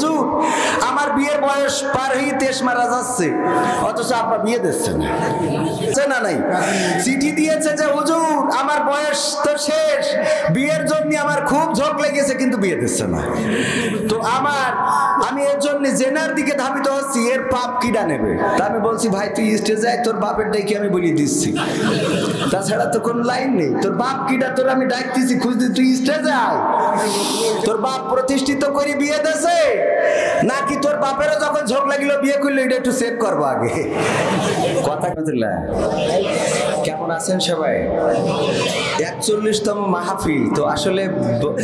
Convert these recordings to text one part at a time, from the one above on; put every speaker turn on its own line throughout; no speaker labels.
হুজুর আমার বিয়ের বয়স পার হয়ে 23 মারা যাচ্ছে, অথচ আপনার বিয়ে দিচ্ছেন না। নাই চিঠি দিয়েছে যে হুজুর আমার বয়স তো শেষ, বিয়ের জন্য আমার খুব ঝোঁক লেগেছে, কিন্তু বিয়ে দিচ্ছে না। তো আমি এর জন্য জেনার দিকে ধাবিত হচ্ছি, এর পাপ কিডা নেবে? তা আমি বলছি ভাই তুই স্টেজে আয়, তোর বাপের ডাকি আমি বলি দিচ্ছি, তাছাড়া তো কোন লাইন নেই। তোর বাপ কিডা তোর আমি ডাকতেছি, খুঁজতে, তুই স্টেজে আয়। তোর বাপ প্রতিষ্ঠিত করে বিয়ে দেছে নাকি তোর বাপেরও যখন ঝোঁক লাগিল বিয়ে করলে এটা একটু চেক করবো আগে। কথা কেমন আছেন সবাই? 41তম মাহফিল তো আসলে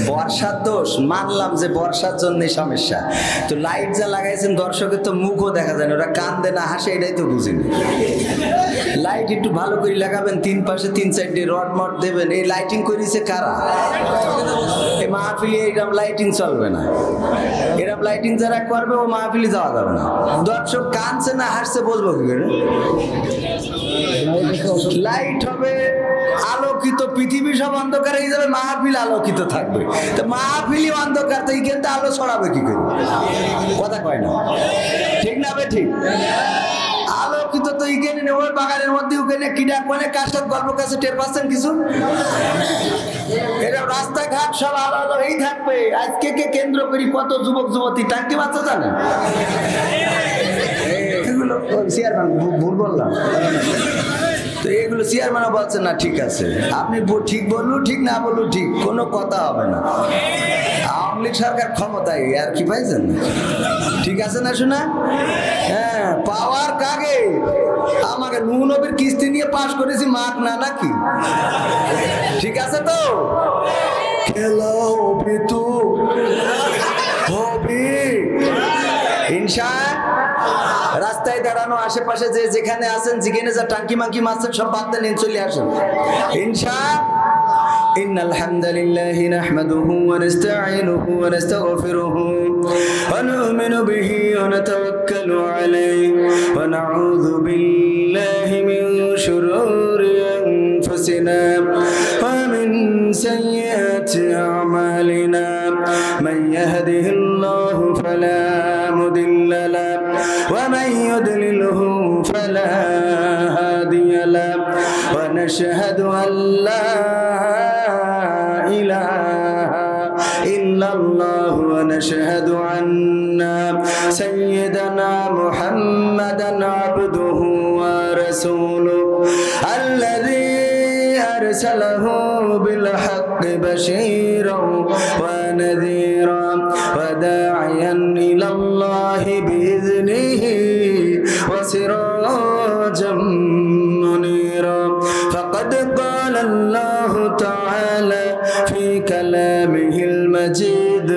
বর্ষার দোষ, মানলাম যে বর্ষার জন্য সমস্যা। তো লাইট যা লাগাইছেন দর্শকের তো মুখও দেখা যায় না, ওরা কান্দে না হাসে এটাই তো বুঝিনি। লাইট একটু ভালো করে লাগাবেন, 3 পাশে 3-4টে রড মট দেবেন। এই লাইটিং করেছে কারা? এই মাহফিলে এরকম লাইটিং চলবে না। এরকম লাইটিং যারা করবে ও মাহফিলে যাওয়া যাবে না। দর্শক কাঁদছে না হাসছে বুঝবো কি করে? লাইট হবে আলোকিত, পৃথিবী সব অন্ধকার হয়ে যাবে, মাহফিল আলোকিত থাকবে। তো মাহফিলই অন্ধকার, তো এইখানে আলো ছড়াবে কি করে? কথা কয় না, ঠিক না? ঠিক আলোকিত তো এইখানে নেই, ওই বাগানের মধ্যে ওখানে কিডা কোনে কার সাথে গল্প কাছে টের পাচ্ছেন কিছু? এরা রাস্তাঘাট সব আলো আলো এই থাকবে। আজকে কে কেন্দ্র করি কত যুবক যুবতী টাঙ্কি বাচ্চা জানেন? এগুলো চেয়ারম্যান ভুল বললাম তো, এগুলো চেয়ারম্যানও বলছেন না। ঠিক আছে, আপনি ঠিক বললু ঠিক, না বললু ঠিক, কোনো কথা হবে না। আওয়ামী লীগ সরকার ক্ষমতায় আর কি পাইছেন? ঠিক আছে না শোনা? হ্যাঁ, পাওয়ার কাগে আমাকে নূহ নবীর কিস্তি নিয়ে পাশ করেছি, মাঠ না নাকি? ঠিক আছে তো? খেলা হবে তো, হবে ইনশা। রাস্তায় দাঁড়ানো, আশেপাশে যে যেখানে আছেন, যেখানে যা টাঙ্কি মাঙ্কি মারছেন সব বাদ দেন, চলে আসেন ইনশা। ইন্নাল হামদালিল্লাহি নাহমাদুহু ওয়া নাস্তাঈনুহু ওয়া নাস্তাগফিরুহু ওয়া নু'মিনু বিহি ওয়া নাতাওয়াক্কালু আলাইহি ওয়া নাউযু বিল্লাহি মিন শুরুরি আনফুসিনা ওয়া মিন সাইয়্যাতি আ'মালিনা মান ইয়াহদিহিল্লাহু ফালা মুদিল্লা লাহু ওয়া মান ইউদ্লিলহু ফালা হাদিয়া লাহু ওয়া নাশহাদু আল লা ইলাহা ইল্লাল্লাহু ওয়া নাশহাদু আন্না সাইয়্যিদানা মুহাম্মাদান আবদুহু ওয়া রাসূলুহু আল্লাযী আরসালাহু বিল হাক্কি বাশীরান ওয়া নাযীরান ওয়া দা'iয়ান ইলাল্লাহি বিইذনিহি ওয়া সিরাজাম মুনীরা। ফাকাদ ক্বালা আল্লাহু তাআলা ফি কালামিহিল মাজিদ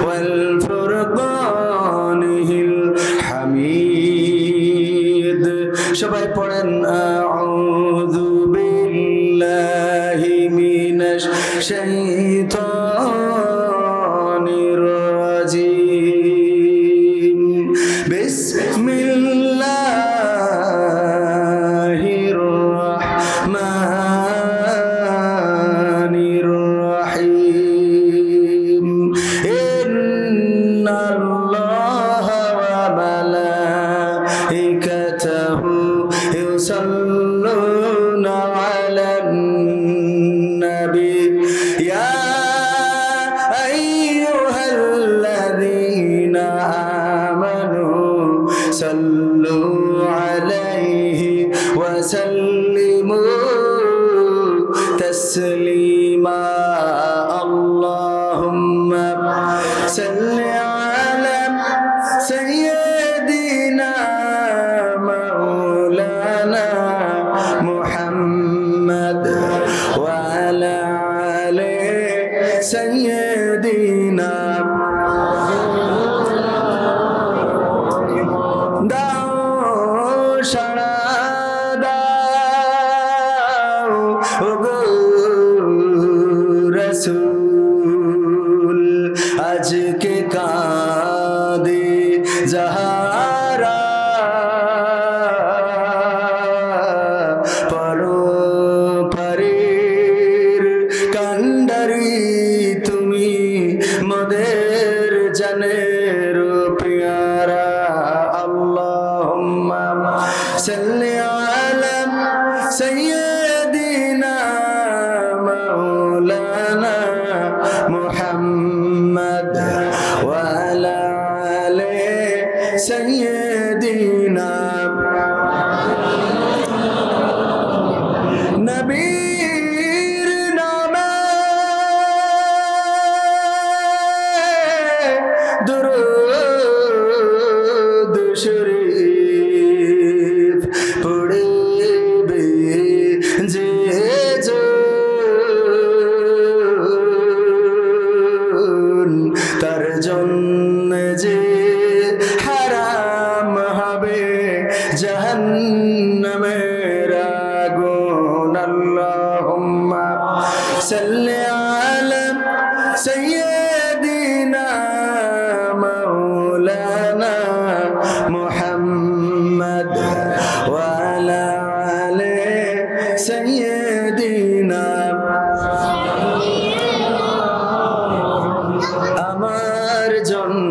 ওয়াল ফুরকানিহিল হামিদ। সবাই পড়েন আউযু বিল্লাহি মিনাশ শাইতানির রাজিম। বিসমিল্লাহির রাহমানির রাহিম। ইন্নাল্লাহা ওয়া মালাইকাতাহু ইউসাল্লুনা আলান নাবী ইয়া আইয়ুহাল্লাযীনা আমানু সাল্লু আলাইহি ওয়া সাল্লিমু তাসলিমা। আল্লাহুম্মা সাল্লি আলা সাইয়্যিদিনা মাওলানা মুহাম্মদ ওয়া আলা আলি সাইয়্যিদিনা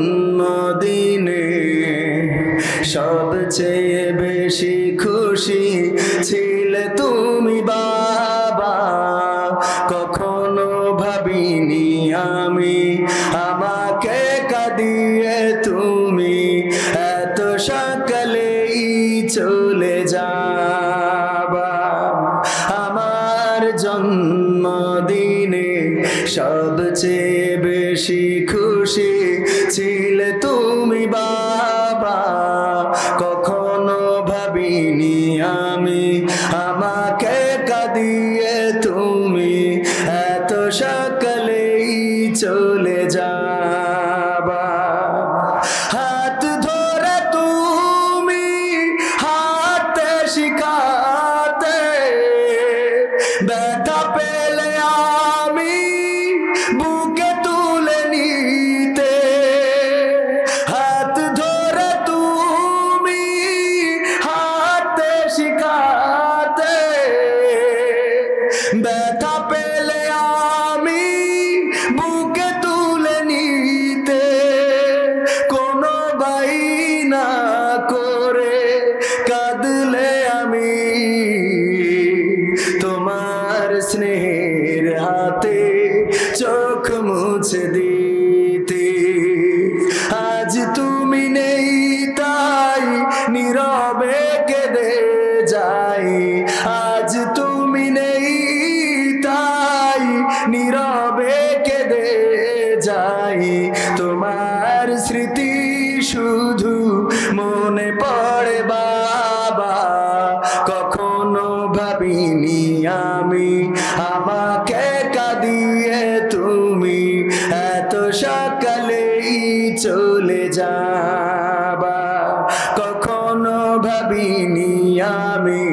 জন্মদিনে সবচেয়ে বেশি খুশি ছিলে তুমি বাবা। কখনো ভাবিনি আমি আমাকে কাঁদিয়ে তুমি এত সকালেই চলে যাবা। আমার জন্মদিনে সবচেয়ে বেশি খুশি ছিলে তুমি বাবা। কখনো ভাবিনি আমি আমাকে কাঁদিয়ে তুমি এত সকালেই চলে যাবা। হাত ধরে তুমি হাঁটতে শিখাতে, ব্যথা পেলে আমি বুকে তুলে নিতে। হাত ধরে তুমি হাঁটতে শিখাতে, ব্যথা পেলে আমি বুকে তুলে নিতে। কোনো বাইনা করে কাঁদলে আমি তোমার স্নেহের হাতে চোখ মুছে দিতে। আজ তুমি নেই তাই নীরবে কেঁদে যাই। আজ তুমি নেই তাই নীরবে কেঁদে যাই। তোমার স্মৃতি শুধু মনে পড়ে বাবা। কখনো ভাবিনি আমি আমাকে কাঁদিয়ে তুমি এত সকালেই চলে যাবা। কখনো ভাবিনি আমি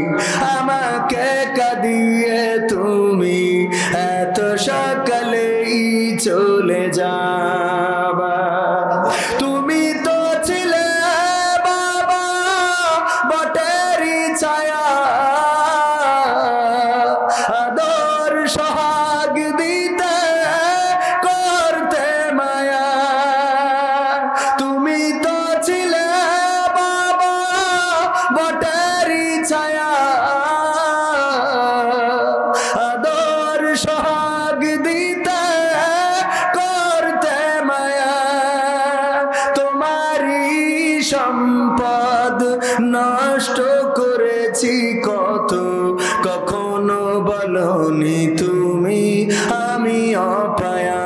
আমাকে কাঁদিয়ে তুমি এত সকালেই চলে যাবা। তুমি তো ছিলে বাবা বটেরই ছায়া, আদর সোহাগ দিতে করতে মায়া। তুমি তো ছিলে বাবা বটেরই ছায়া, আদর সোহাগ দিতে করতে মায়া। তোমারই সম্পদ নষ্ট করেছি কত, কখনো বলনি তুমি আমি অপায়া।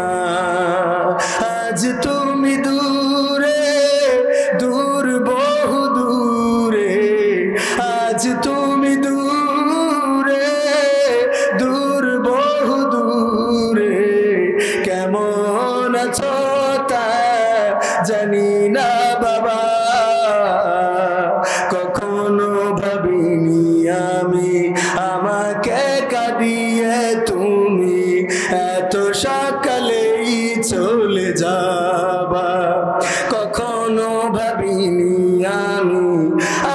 আজ তুমি দূরে দূর বহু দূরে, আজ তুমি দূরে দূর বহু দূরে। কেমন আছো তা জানি না বাবা। কখনো ভাবিনি আমি আমাকে কাঁদিয়ে তুমি এত সকালেই চলে যাবা। কখনো ভাবিনি আমি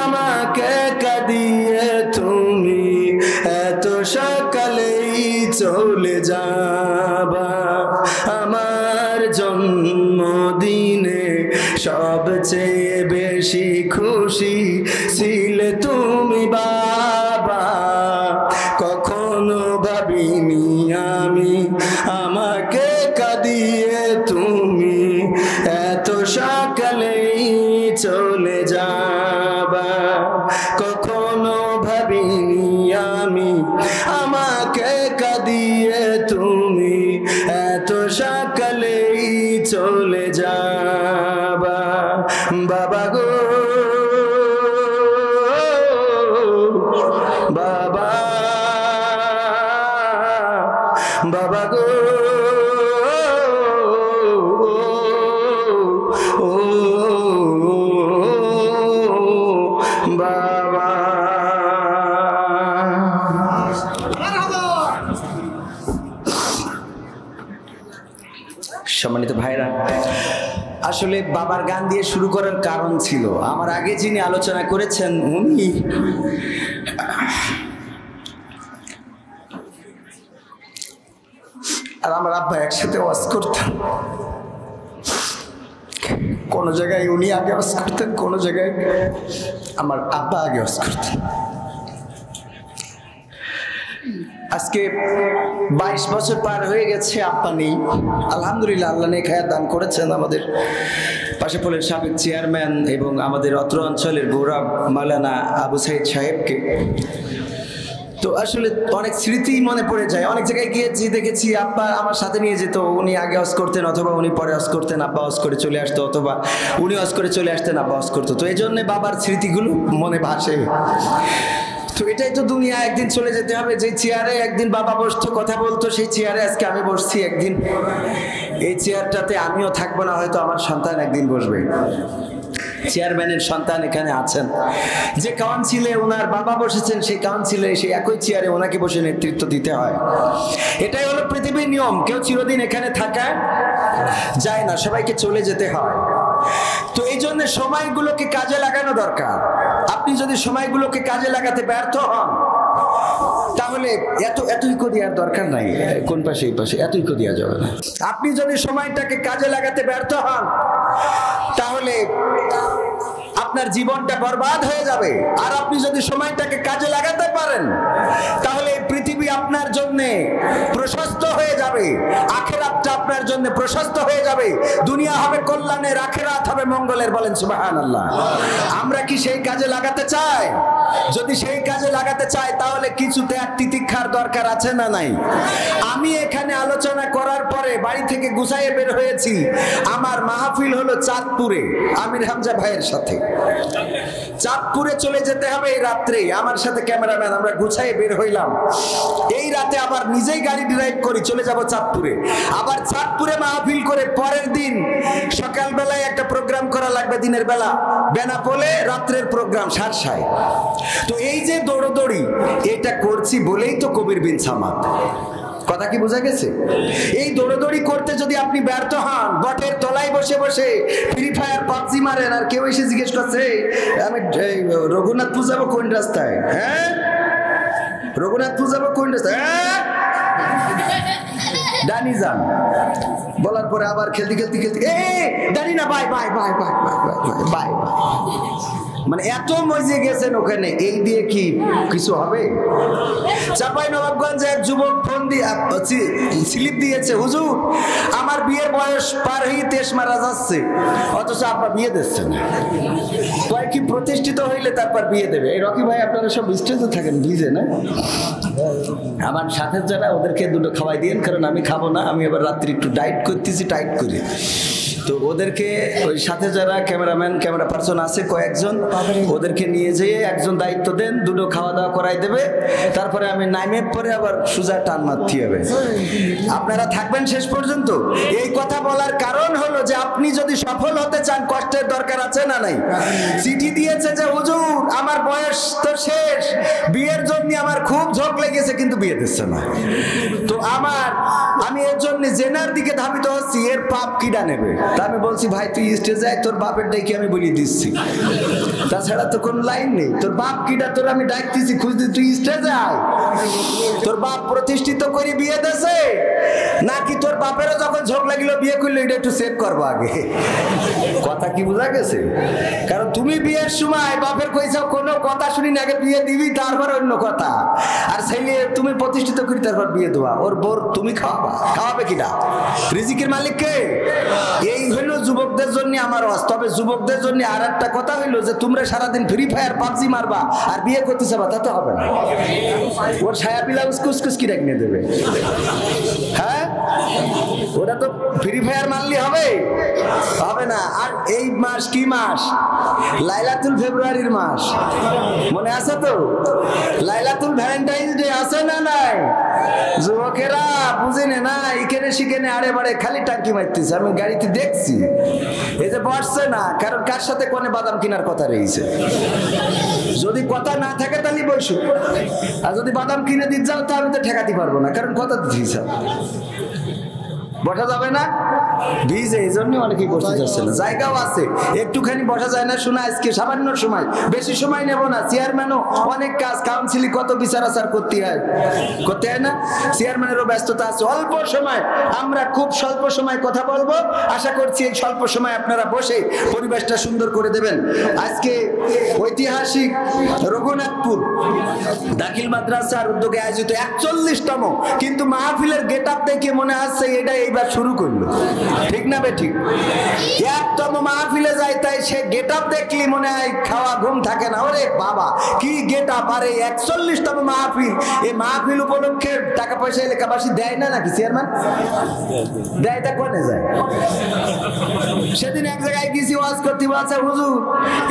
আমাকে কাঁদিয়ে তুমি এত সকালেই চলে যাবা। আমার জন্মদিনে সবচেয়ে বেশি খুশি ছিলে তুমি বাবা। কখনো ভাবিনি আমি আমাকে কাঁদিয়ে তুমি এত সকালেই চলে যাবা। কখনো ভাবিনি আমি আমাকে কাঁদিয়ে তুমি এত সকালেই চলে যাবা। বাবা গো বাবা, বাবা গো ও বাবা। সম্মানিত ভাইরা, আসলে বাবার গান দিয়ে শুরু করার কারণ ছিল, আমার আগে যিনি আলোচনা করেছেন উনি আর আমার আব্বা একসাথে ওয়াজ করতাম। কোনো জায়গায় উনি আগে ওয়াজ করতেন, কোনো জায়গায় আমার আব্বা আগে ওয়াজ করতেন। আজকে 22 বছর পার হয়ে গেছে, আব্বা নেই। আলহামদুলিল্লাহ, আল্লাহ নেক হায়াত দান করেছেন আমাদের পাশাপাশের সাবেক চেয়ারম্যান এবং আমাদের অত্র অঞ্চলের গৌরব মাওলানা আবু সাইদ সাহেবকে। তো আসলে অনেক স্মৃতি মনে পড়ে যায়। অনেক জায়গায় গিয়েছি, দেখেছি আব্বা আমার সাথে নিয়ে যেত, উনি আগে ওয়াজ করতেন অথবা উনি পরে ওয়াজ করতেন, আব্বা ওয়াজ করে চলে আসতো, অথবা উনি ওয়াজ করে চলে আসতেন, আব্বা ওয়াজ করতো। তো এই জন্যে বাবার স্মৃতিগুলো মনে ভাসে। তো এটাই তো দুনিয়া, একদিন চলে যেতে হবে। যে চেয়ারে একদিন বাবা বসতো, কথা বলতো, সেই চেয়ারে আজকে আমি বসছি একদিন। এই চেয়ারটাতে আমিও থাকবো না, হয়তো আমার সন্তান একদিন বসবে। চেয়ারম্যানের সন্তান এখানে আছেন, যে কাউন্সিলে ওনার বাবা বসেছেন, সেই কাউন্সিলে সেই একই চেয়ারে ওনাকে বসে নেতৃত্ব দিতে হয়। এটাই হলো পৃথিবীর নিয়ম। কেউ চিরদিন এখানে থাকা যায় না, সবাইকে চলে যেতে হয়। তো এই জন্য সময়গুলোকে কাজে লাগানো দরকার। আপনি যদি সময়গুলোকে কাজে লাগাতে ব্যর্থ হন, তাহলে এত ইকো দেওয়ার দরকার নাই। কোন পাশে, এই পাশে এত ইকো দেওয়া যাবে না। আপনি যদি সময়টাকে কাজে লাগাতে ব্যর্থ হন, তাহলে আপনার জীবনটা বরবাদ হয়ে যাবে। আর আপনি যদি সময়টাকে কাজে লাগাতে পারেন, তাহলে পৃথিবী আপনার জন্য প্রশস্ত হয়ে যাবে, আখিরাতটা আপনার জন্য প্রশস্ত হয়ে যাবে। দুনিয়া হবে কল্যাণের, আখিরাত হবে মঙ্গলের। বলেন সুবহানাল্লাহ। আমরা কি সেই কাজে লাগাতে চাই? যদি সেই কাজে লাগাতে চাই, তাহলে কিছু ত্যাগ তিতিক্ষার দরকার আছে না নাই? আমি এখানে আলোচনা করার পরে বাড়ি থেকে গুছাইয়ে বের হয়েছি। আমার মাহফিল হলো চাঁদপুরে, আমির হামজা ভাইয়ের সাথে। চাঁদপুরে চলে যেতে হবে এই রাত্রে। আমার সাথে ক্যামেরাম্যান, আমরা গুছাইয়ে বের হইলাম। এই রাতে আবার নিজেই গাড়ি ড্রাইভ করি, চলে যাব চাঁদপুরে। আবার চাঁদপুরে মাহফিল করে পরের দিন সকালবেলায় একটা প্রোগ্রাম করা লাগবে, দিনের বেলা বেনাপোলে, রাত্রের প্রোগ্রাম সারসায়। তো এই যে দৌড়দৌড়ি, এটা করছি বলেই তো কবির বিন সামাদ। কথা কি বোঝা গেছে? এই দৌড়দৌড়ি করতে যদি আপনি ব্যর্থ হন, বটের তলায় বসে বসে ফ্রি ফায়ার পাবজি মারেন, আর কেউ এসে জিজ্ঞেস করছে আমি রঘুনাথপুর যাবো কোন রাস্তায়, হ্যাঁ রঘুনাথপুর যাবো কোন রাস্তায়, হ্যাঁ ডানি যান, বলার পরে আবার খেলতে খেলতে খেলতে ডানি না, bye bye bye bye bye bye bye. মানে এত মজে গেছেন ওখানে, এই দিয়ে কি কিছু হবে? চাঁপাইনবাবগঞ্জে এক যুবক ফোন দিয়ে স্লিপ দিয়েছে, হুজুর আমার বিয়ের বয়স পার হয়ে 23 মারা যাচ্ছে, অথচ আব্বা বিয়ে দিচ্ছে না। কয় কি প্রতিষ্ঠিত হইলে তারপর বিয়ে দেবে। এই রকি ভাই আপনারা সব স্টেজে থাকেন, বুঝে না? আমার সাথে যারা, ওদেরকে দুটো খাওয়াই দিয়েন, কারণ আমি খাবো না। আমি এবার রাত্রি একটু ডায়েট করতেছি, টাইট করে। তো ওদেরকে ওই সাথে যারা ক্যামেরাম্যান, ক্যামেরা পার্সন আছে কয়েকজন, ওদেরকে নিয়ে যেয়ে একজন দায়িত্ব দেন, দুটো খাওয়া দাওয়া করাই দেবে। তারপরে আমি নাইমে পরে আবার সুজা টান মারতে হবে। আপনারা থাকবেন শেষ পর্যন্ত। এই কথা বলার কারণ হলো যে আপনি যদি সফল হতে চান, কষ্টের দরকার আছে না নাই? চিঠি দিয়েছে যে হুজুর আমার বয়স তো শেষ, বিয়ের জন্য আমার খুব ঝোঁক লেগেছে, কিন্তু বিয়ে দিচ্ছে না। তো আমি এর জন্য জেনার দিকে ধাবিত হচ্ছি, এর পাপ কিডা নেবে? তা আমি বলছি ভাই তুই স্টেজে আয়, তোর বাপের ডাকি আমি বলিয়ে দিচ্ছি, তাছাড়া তো কোন লাইন নেই। তোর বাপ কিডা তোর আমি ডাকতেছি, খুঁজতে, তুই স্টেজে আয়। তোর বাপ প্রতিষ্ঠিত করে বিয়ে দেছে, নাকি তোর বাপেরও যখন ঝোঁক লাগিল বিয়ে করলো, এটা একটু চেক করবো আগে। কথা কি বোঝা গেছে? কারণ তুমি বিয়ের সময় বাপের কইছো কোনো কথা শুনি না, আগে বিয়ে দিবি তারপর অন্য কথা। আর ছেলে তুমি প্রতিষ্ঠিত করি তারপর বিয়ে দেওয়া, ওর বোর তুমি খাওয়াবে কিনা? রিজিকের মালিক কে? এই হইলো যুবকদের জন্য আমার ওয়াজ। তবে যুবকদের জন্য আর একটা কথা হইলো যে তোমরা সারাদিন ফ্রি ফায়ার পাবজি মারবা আর বিয়ে করতে চাবা, তা তো হবে না। ওর ছায়া পিলা উস্কুস কি ডাকিয়ে দেবে? হ্যাঁ, ওরা তো ফ্রি ফায়ার মারলে হবে? হবে না। আর এই মাস কি মাস? লাইলাতুল ফেব্রুয়ারির মাস, মনে আছে তো? লাইলাতুল ভ্যালেন্টাইন্স ডে আছে না নাই? যুবকেরা বুঝেনে না, এখানে সেখানে আড়ে বাড়ে খালি টাঙ্কি মারতেছে। আমি গাড়িতে দেখছি, এই যে বসছে না, কারণ কার সাথে কোনে বাদাম কেনার কথা রয়েছে। যদি কথা না থাকে তাহলে বসো, আর যদি বাদাম কিনে দিতে যাও তা আমি তো ঠেকাতে পারবো না, কারণ কথা দিচ্ছি। বসা যাবে না, ভিজে, এই জন্য অনেকেই বসতে যাচ্ছে না। জায়গাও আছে, একটুখানি বসা যায় না শোনা, আজকে সামান্য সময়, বেশি সময় নেব না। চেয়ারম্যানও অনেক কাজ, কাউন্সিলে কত বিচার আচার করতে হয় না, চেয়ারম্যানেরও ব্যস্ততা আছে। অল্প সময়, আমরা খুব স্বল্প সময় কথা বলবো, আশা করছি এই স্বল্প সময় আপনারা বসে পরিবেশটা সুন্দর করে দেবেন। আজকে ঐতিহাসিক রঘুনাথপুর দাখিল মাদ্রাসার উদ্যোগে আয়োজিত 41তম, কিন্তু মাহফিলের গেট আপ দেখে মনে হচ্ছে এটা এইবার শুরু করলো, ঠিক না বে ঠিক? 1তম মাহফিলে যাই, তাই সে গেট আপ দেখলি মনে হয় খাওয়া ঘুম থাকে না। ওরে বাবা কি গেট আপ! আর এই 41তম মাহফিল, এই মাহফিল উপলক্ষে টাকা পয়সা এলাকাবাসী দেয় না নাকি চেয়ারম্যান? দেয়, তা কোনে যায়? সেদিন এক জায়গায় গেছি ওয়াজ করতে, বলছে হুজুর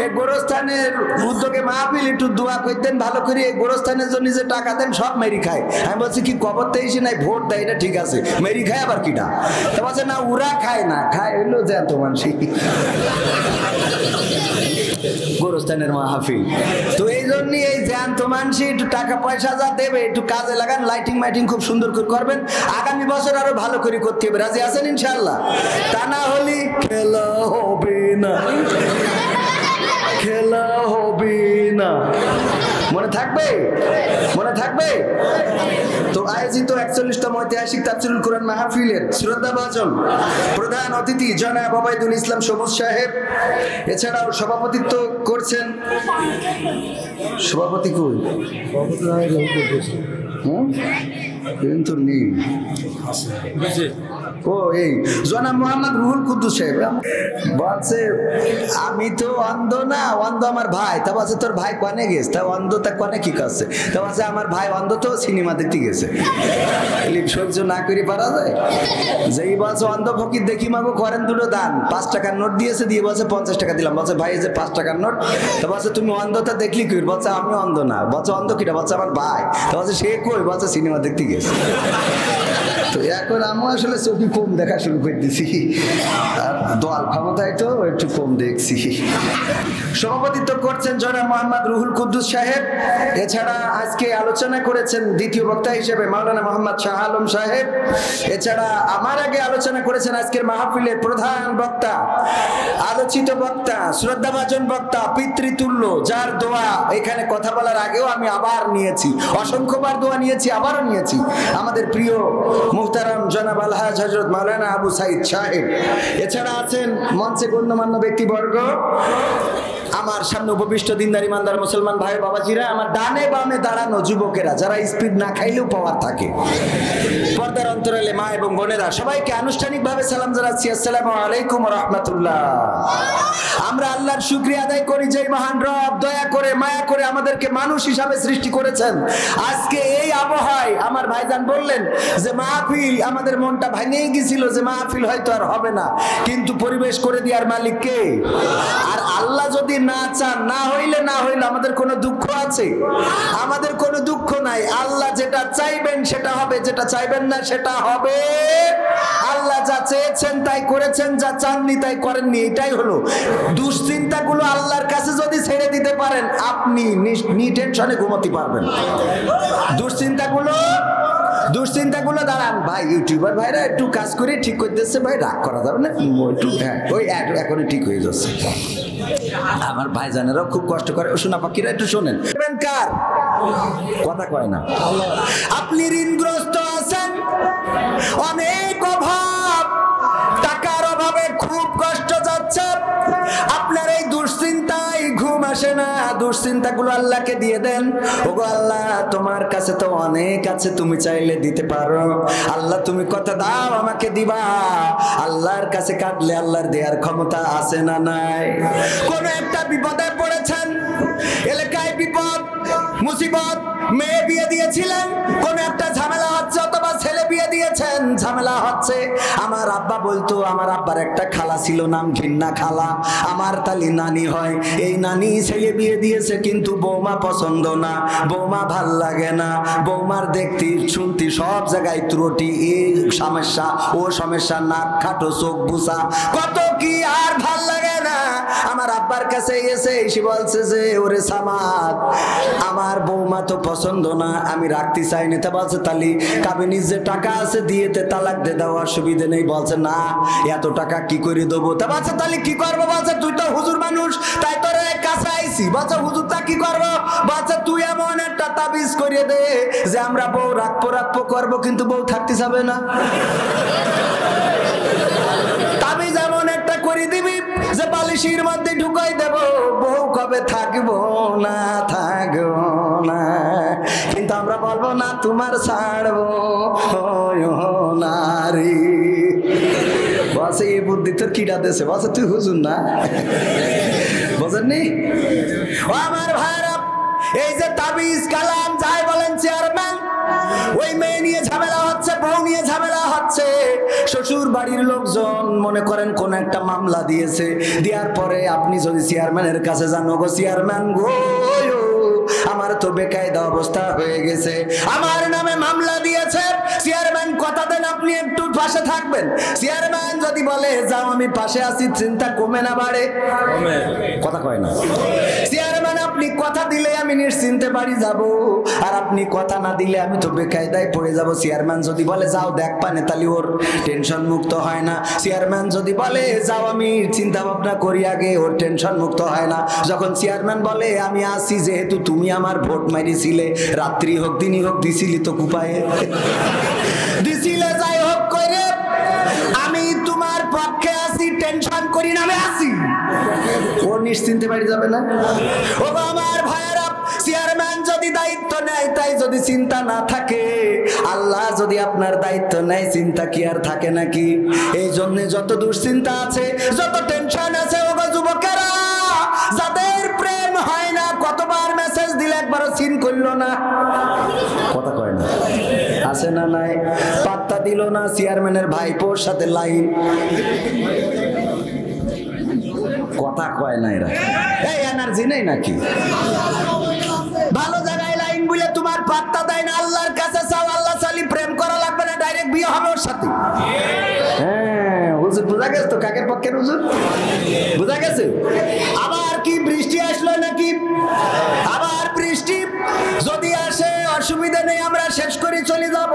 এই গোরস্থানের উদ্যোগে মাহফিল, একটু দোয়া করতেন ভালো করে, এই গোরস্থানের জন্য যে টাকা দেন সব মেরি খায়। আমি বলছি কি কবরতে এসে নাই ভোট দেয়, এটা ঠিক আছে, মেরি খায় আবার কিনা? তো বলছে না, ওরা খায় না, খায় হইলো জ্যান্ত মানুষ, গোরস্থানের মাহফিল। তো এই জন্য এই জ্যান্ত মানুষ একটু টাকা পয়সা যা দেবে একটু কাজে লাগান, লাইটিং মাইটিং খুব সুন্দর করে করবেন, আগামী বছর আরো ভালো করে করতে হবে। রাজি আছেন ইনশাআল্লাহ? তা না হলে খেলা হবে না, খেলা হবে না। মনে থাকবে? মনে থাকবে তো? আয়োজিত 41তম ঐতিহাসিক তাফসীরুল কোরআন মাহফিলের শ্রদ্ধাভাজন প্রধান অতিথি জনাব ওবায়দুল ইসলাম সবুজ সাহেব, এছাড়াও সভাপতিত্ব করছেন, সভাপতি কই? কিন্তু নেই। ও এই জনাব মোহাম্মদ রুহুল কুদ্দুস সাহেব বলছে আমি তো অন্ধ না, অন্ধ আমার ভাই। তা বলছে তোর ভাই কনে গেছে? তা অন্ধ, তা কনে কি করছে? তা বলছে আমার ভাই অন্ধ, তো সিনেমা দেখতে গেছে। সহ্য না করে পারা যায়? যেই বলছে অন্ধ ফকির দেখি মাগো করেন দুটো দান, 5 টাকার নোট দিয়েছে, দিয়ে বলছে 50 টাকা দিলাম। বলছে ভাই এই যে 5 টাকার নোট। তা বলছে তুমি অন্ধতা দেখলি কি? বলছে আমি অন্ধ না। বলছে অন্ধ কিটা? বলছে আমার ভাই। তা বলছে সে কই? বলছে সিনেমা দেখতে গেছে। তো এখন আমি আসলে চোখে কম দেখা শুরু করে দিছি, আর দল ক্ষমতায় তো একটু কম দেখছি। সভাপতিত্ব করছেন জনাব মোহাম্মদ রুহুল কুদ্দুস সাহেব। এছাড়া আজকে আলোচনা করেছেন দ্বিতীয় বক্তা হিসেবে মাওলানা মোহাম্মদ শাহ আলম সাহেব। এছাড়া আমার আগে আলোচনা করেছেন আজকের মাহফিলের প্রধান বক্তা, আলোচিত বক্তা, শ্রদ্ধাভাজন বক্তা, পিতৃতুল্য, যার দোয়া এখানে কথা বলার আগেও আমি আবার নিয়েছি, অসংখ্যবার দোয়া নিয়েছি, আবারও নিয়েছি, আমাদের প্রিয় মুহতারাম জনাব আলহাজ হযরত মাওলানা আবু সাইদ সাহেব। এছাড়া আছেন মঞ্চে গণ্যমান্য ব্যক্তিবর্গ, আমার সামনে উপবিষ্ট দিনদার ইমানদার মুসলমান ভাই বাবাজিরা, আমার ডানে বামে দাঁড়ানো যুবকেরা, যারা স্পিড না খাইলেও পাওয়ার থাকে, পর্দার অন্তরালে মা এবং বোনেরা, সবাইকে আনুষ্ঠানিকভাবে সালাম জানাচ্ছি, আসসালামু আলাইকুম ওয়া রাহমাতুল্লাহ। আমরা আল্লাহর শুকরিয়া আদায় করি যে মহান রব দয়া করে মায়া করে আমাদেরকে মানুষ হিসাবে সৃষ্টি করেছেন। আজকে এই আবহাওয়ায় আমার ভাইজান বললেন যে মাহফিল, আমাদের মনটা ভেঙেই গেছিল যে মাহফিল হয়তো আর হবে না, কিন্তু পরিবেশ করে দেওয়ার মালিক কে? আর আল্লাহ যদি না চান, না হইলে আমাদের কোনো দুঃখ আছে? আমাদের কোনো দুঃখ নাই। আল্লাহ যেটা চাইবেন সেটা হবে, যেটা চাইবেন না সেটা হবে। আল্লাহ যা চেয়েছেন তাই করেছেন, যা চাননি তাই করেননি, এটাই হলো। দুশ্চিন্তাগুলো আল্লাহর কাছে যদি ছেড়ে দিতে পারেন, আপনি টেনশনে ঘুমাতে পারবেন। দুশ্চিন্তাগুলো দাঁড়ান ভাই, ইউটিউবার ভাইরা একটু কাজ করে ঠিক করে দিচ্ছে ভাই, রাগ করা যাবে না একটু, হ্যাঁ ওই এখনই ঠিক হয়ে যাচ্ছে। আমার ভাইজানেরাও খুব কষ্ট করে, শোনা পাখিরা একটু শোনেন। কার কথা কয় না? আপনি ঋণগ্রস্ত আছেন, অনেক অভাব, টাকার অভাবে খুব কষ্ট যাচ্ছে, আপনার এই দুশ্চিন্তায় ঘুম আসে না, দুশ্চিন্তাগুলো আল্লাহকে দিয়ে দেন। ওগো আল্লাহ, তোমার কাছে তো অনেক আছে, তুমি চাইলে দিতে পারো। আল্লাহ তুমি কথা দাও আমাকে দিবা। আল্লাহর কাছে কাটলে আল্লাহর দেওয়ার ক্ষমতা আছে না নাই? কোন একটা বিপদে পড়েছেন, এলাকায় বিপদ মুসিবত, মেয়ে বিয়ে দিয়েছিলেন, কোন একটা ঝামেলা হচ্ছে, অথবা ছেলে বিয়ে দিয়েছেন, ঝামেলা হচ্ছে। আমার আব্বা বলতো, আমার আব্বার একটা খালা ছিল, নাম ঘিন্না খালা। আমার তালি নানি হয়, এই নানি ছেলে বিয়ে দিয়েছে কিন্তু বৌমা পছন্দ না, বৌমা ভাল লাগে না, বৌমার দেখতে শুনতে সব জায়গায় ত্রুটি, এই সমস্যা ও সমস্যা, নাক খাটো চোখ বুসা, কত কি আর ভাল লাগে না। আমার আব্বার কাছে এসে বলছে যে ওরে সামাদ আমার বৌমা তো পছন্দ না, আমি রাখতে চাই না। তা বলছে তালি কাবিনীর যে টাকা আছে দিয়েতে তালাক দিয়ে দাও, অসুবিধা নেই। বলছে না এত টাকা কি করে দেবো। তা বলছে তাহলে কি করবো? বলছে তুই তো হুজুর মানুষ, তাই তোর কাছে আইছি। বলছে হুজুরটা কি করবো? বলছে তুই এমন একটা তাবিজ করিয়ে দে যে আমরা বউ রাখবো করবো কিন্তু বউ থাকতে যাবে না। তাবিজ এমন একটা করে দিবি যে বালিশের মধ্যে ঢুকাই দেব, বউ কবে থাকবো না না, কিন্তু আমরা বলবো না তোমার ছাড়বো না রে। বসে এই বুদ্ধি তোর কিটা দেশে? বসে তুই হুজুর না, বোঝেননি? ও আমার ভাইরা, এই যে তাবিজ কালাম যাই বলেন চেয়ারম্যান, ওই মেয়ে নিয়ে ঝামেলা হচ্ছে, বউ নিয়ে ঝামেলা হচ্ছে। শ্বশুর বাড়ির লোকজন মনে করেন কোন একটা মামলা দিয়েছে, দেওয়ার পরে আপনি যদি চেয়ারম্যানের কাছে যান, গো চেয়ারম্যান গো আমার তো বেকায়দা অবস্থা হয়ে গেছে, আমার নামে মামলা দিয়েছে, চেয়ারম্যান কথা দেন আপনি একটু পাশে থাকবেন। চেয়ারম্যান যদি বলে যাও আমি পাশে আছি, চিন্তা কমে না বাড়ে? কথা কয় না। চেয়ারম্যান আপনি কথা দিলে আমি নিশ্চিন্তে বাড়ি যাব, আর আপনি কথা না দিলে আমি তো বেকায়দায় পড়ে যাব। চেয়ারম্যান যদি বলে যাও দেখ পানে, তাহলে ওর টেনশন মুক্ত হয় না। চেয়ারম্যান যদি বলে যাও আমি চিন্তা ভাবনা করি আগে, ওর টেনশন মুক্ত হয় না। যখন চেয়ারম্যান বলে আমি আসি, যেহেতু তুমি আমার ভোট মারিছিলে, রাত্রি হোক দিনই হোক দিছিলি তো কুপায়ে দিছিলে, যাই হোক করে আমি তোমার পক্ষে আসি, টেনশন করি না, আমি আসি, ও নিশ্চিন্তে বাড়ি যাবে না? ও আমার ভাইয়েরা, চেয়ারম্যান যদি দায়িত্ব নেয়, তাই যদি চিন্তা না থাকে, আল্লাহ যদি আপনার দায়িত্ব নেয়, চিন্তা কি আর থাকে নাকি? এই জন্য যত দুশ্চিন্তা আছে, যত টেনশন আছে, ও যুবকেরা যাদের প্রেম হয় না, কতবার মেসেজ দিলে একবারও সিন করলো না, কথা কয় না, আছে না নাই? পাত্তা দিল না। চেয়ারম্যানের ভাইপোর সাথে লাইন, কথা কয় না এরা, এই এনার্জি নেই নাকি? ভালো জায়গায় লাইন বলে তোমার পাত্তা দেয় না। আল্লাহর কাছে চাও, আল্লাহ চালি প্রেম করা লাগবে না, ডাইরেক্ট বিয়ে হবে ওর সাথে। হ্যাঁ হুজুর বোঝা গেছে তো কাকের পক্ষের হুজুর, বোঝা গেছে? আবার কি বৃষ্টি আসলো নাকি? আবার বৃষ্টি যদি আসে অসুবিধা নেই, আমরা শেষ করে চলে যাব,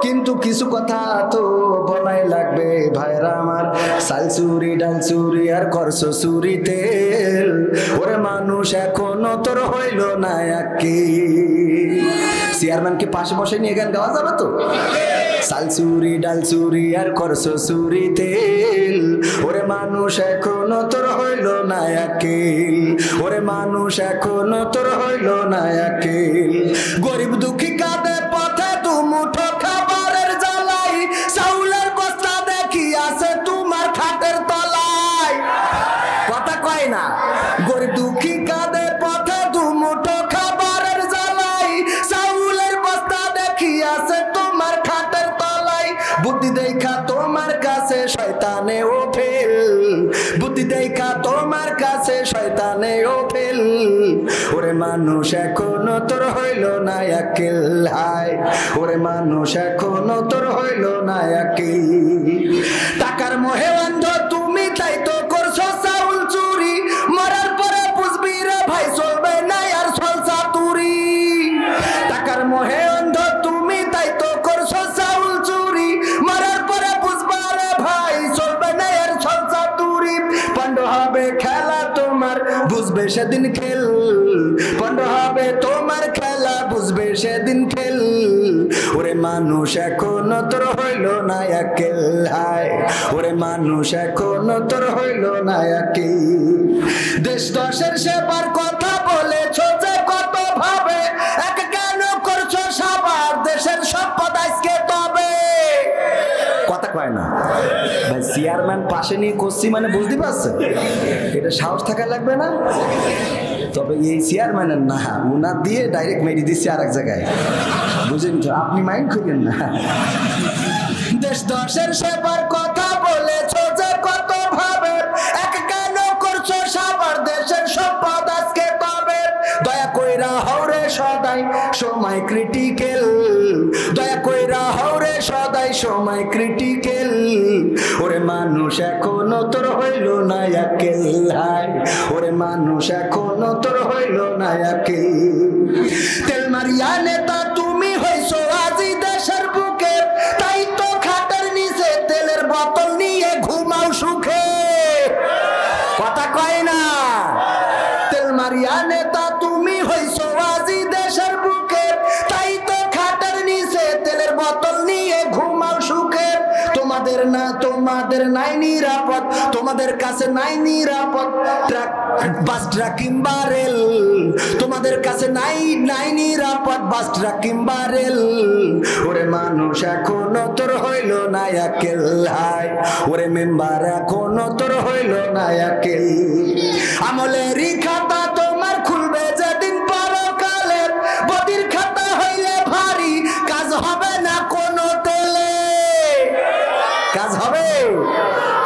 কিন্তু কিছু কথা তো বলাই লাগবে ভাইরা আমার। চাল চুরি ডাল চুরি আর করছো চুরি তেল, ওরে মানুষ এখনো তোর হইল না একি। চেয়ারম্যানকে পাশে বসে নিয়ে গান গাওয়া যাবে তো? চাল চুরি ডাল চুরি আর করছো চুরি তেল, ওরে মানুষ এখনো তোর হইল না একিল, ওরে মানুষ এখনো তোর হইল না একিল। গরিব দুঃখী কাঁদে পথে দু মুঠো খাবারের জ্বালাই, চাউলের বস্তা দেখি আছে তোমার খাটের তলায়, কথা কয় না? গরিব দুঃখী কাঁদে পথে দু মুঠো খাবারের জ্বালাই, চাউলের বস্তা দেখি আছে তোমার খাটের তলায়। বুদ্ধি দেখা তোমার কাছে শয়তানে ও ফেল, বুদ্ধি দেখা তোমার কাছে শয়তানে ও ফেল, ওরে মানুষ এখনো তোর হইল না একিল, হায় ওরে মানুষ এখনো তোর হইল না একিল। টাকার মোহে অন্ধ তুমি, তাই তো করছো চাউল চুরি, মরার পরে বুঝবি রে ভাই চলবে না আর সলসা তুরি। টাকার মোহে অন্ধ তুমি, তাই তো করছো চাউল চুরি, মরার পরে বুঝবা রে ভাই চলবে না আর সলসা তুরি। পণ্ড হবে খেলা তোমার, বুঝবে সেদিন খেল, পণ্ড হবে তোমার খেলা, বুঝবে সেদিন খেল, ওরে মানুষ এখনো তোর হইল না একিল, হায় ওরে মানুষ এখনো তোর হইল না একিল। দেশ দশের সেবার কথা বলেছ যে কত ভাবে, এক কেন করছো সবার দেশের সম্পদ আজকে তবে, কথা কয় না ভাই? চেয়ারম্যান পাশে নিয়ে করছি মানে বুঝতে পারছে, এটা সাহস থাকা লাগবে না? তবে এই চেয়ারম্যানের না, উনার দিয়ে ডাইরেক্ট মেরে দিচ্ছে আর এক জায়গায়, বুঝেন তো? আপনি মাইন্ড করেন না। দেশ দশের সেবার কথা বলেছ যে কত ভাবে, এক কেন করছো সবার দেশের সম্পদ আজকে তবে। দয়া কইরা হওরে সদাই সময় ক্রিটিক্যাল, দয়া কইরা হওরে সদাই সময় ক্রিটিক্যাল, ওরে মানুষ এখনো তোর হইল না আকেল হায়, ওরে মানুষ এখনো তোর হইল না আকেল। তেল মারিয়া নেতা তুমি হইছো আজি দেশের বুকে, তাই তো খাটের নিচে তেলের বোতল নিয়ে ঘুমাও সুখে। কথা কয় না? তেল মারিয়া নেতা তুমি হইছো আজি দেশের বুকে, তাই তো খাটের নিচে তেলের বোতল নিয়ে ঘুমাও সুখে। তোমাদের নাই নিরাপদ, তোমাদের কাছে নাই নিরাপদ ট্রাক, বাস ট্রাক কিংবা রেল, তোমাদের কাছে নাই নিরাপদ বাস ট্রাক কিংবা রেল। ওরে মানুষ এখনো তোর হইল না আকেল হায়, ওরে মেম্বার এখনো তোর হইল না আকেল। আমলেরই খাতা তোমার খুলবে যেদিন পরকালের, বদির খাতা হইলে ভারী কাজ হবে না কোনো তেলে। কাজ হবে,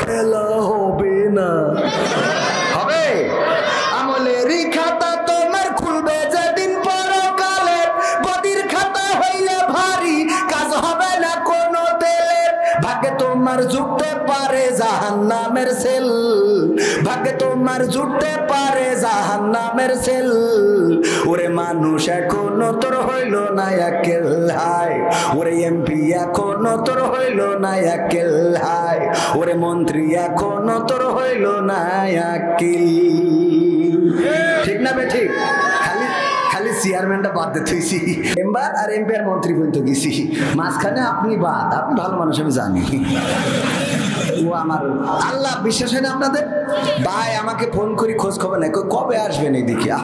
খেলা হবে না, হবে। আমলেরই খাতা তোমার খুলবে যেদিন পরকালে, বদির খাতা হইলে ভারী কাজ হবে না কোনো তেলে। ভাগ্যে তোমার জুটতে পারে জাহান্নামের সেল, ভাগ্যে তোমার জুটতে পারে জাহান্নামের সেল। ওরে মানুষ এখনো তোর হইল না আকেল হায়, ওরে এমপি এখনো তোর হইল না আকেল হায়, ওরে মন্ত্রী এখনো তোর হইল না আকেল। ঠিক না বে ঠিক? খালি চেয়ারম্যানটা বাদ দিয়ে থইছি, মেম্বার আর এমপি আর মন্ত্রী পর্যন্ত গেছি, মাঝখানে আপনি বাদ। আপনি ভালো মানুষ আমি জানি। ও আমার আল্লাহ, বিশ্বাস হয় না আপনাদের? ভাই আমাকে ফোন করি খোঁজ খবর নাই, কবে আসবেন এইদিকে।